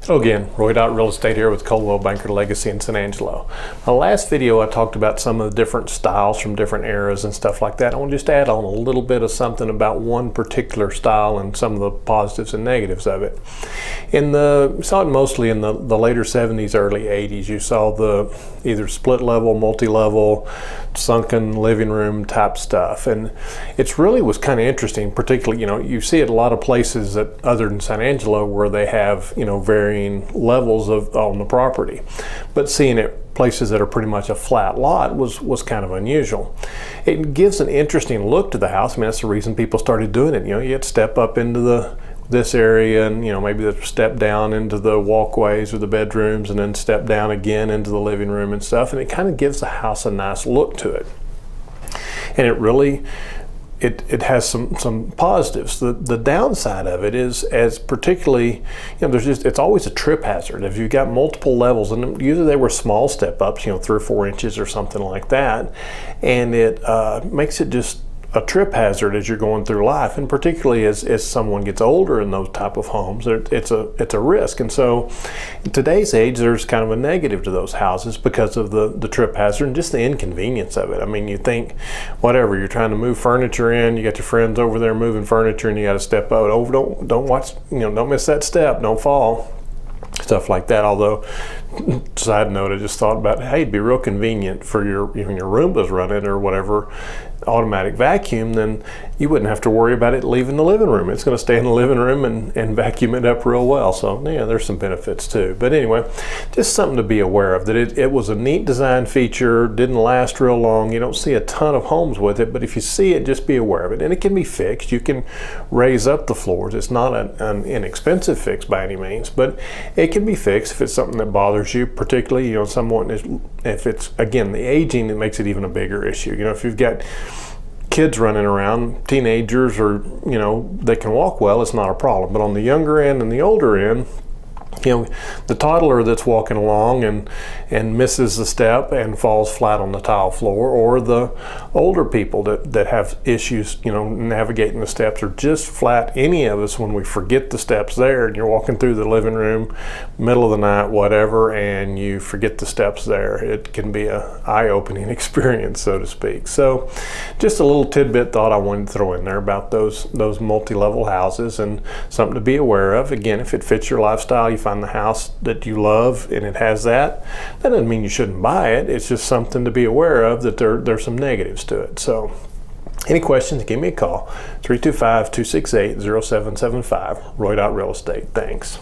Hello again, Roy.RealEstate here with Coldwell Banker Legacy in San Angelo. My last video I talked about some of the different styles from different eras and stuff like that. I want to just add on a little bit of something about one particular style and some of the positives and negatives of it. You saw it mostly in the later 70s, early 80s. You saw the either split level, multi-level, sunken living room type stuff. And it really was kind of interesting, particularly, you see it a lot of places that other than San Angelo where they have, varying levels on the property, but seeing it places that are pretty much a flat lot was kind of unusual. It gives an interesting look to the house. I mean, that's the reason people started doing it. You had to step up into this area and maybe step down into the walkways or the bedrooms and then step down again into the living room and stuff, and it kind of gives the house a nice look to it. And it really it has some positives. The downside of it is, as particularly, it's always a trip hazard. If you've got multiple levels, and usually they were small step ups, 3 or 4 inches or something like that, and it makes it just a trip hazard as you're going through life, and particularly as someone gets older in those type of homes, it's a risk. And so in today's age, there's kind of a negative to those houses because of the trip hazard and just the inconvenience of it. I mean, you think, whatever, you're trying to move furniture in, you got your friends over there moving furniture, and you got to step out. Oh, don't watch, don't miss that step, don't fall. Stuff like that. Although, side note, I just thought about, hey, it'd be real convenient for your Roomba's running or whatever automatic vacuum, then you wouldn't have to worry about it leaving the living room. It's going to stay in the living room and vacuum it up real well. So yeah, there's some benefits too. But anyway, just something to be aware of, that it was a neat design feature, didn't last real long. You don't see a ton of homes with it, but if you see it, just be aware of it. And it can be fixed. You can raise up the floors. It's not an inexpensive fix by any means, but it can be fixed if it's something that bothers you, particularly, if it's, again, the aging, it makes it even a bigger issue. If you've got kids running around, teenagers, or they can walk well, it's not a problem. But on the younger end and the older end, the toddler that's walking along and misses the step and falls flat on the tile floor, or the older people that have issues navigating the steps, or just flat, any of us, when we forget the steps there and you're walking through the living room, middle of the night, whatever, and you forget the steps there, it can be a eye-opening experience, so to speak. So just a little tidbit thought I wanted to throw in there about those multi-level houses, and something to be aware of. Again, if it fits your lifestyle, you find the house that you love and it has that doesn't mean you shouldn't buy it. It's just something to be aware of, that there's some negatives to it. So any questions, give me a call, 325-268-0775, Roy.RealEstate. Thanks.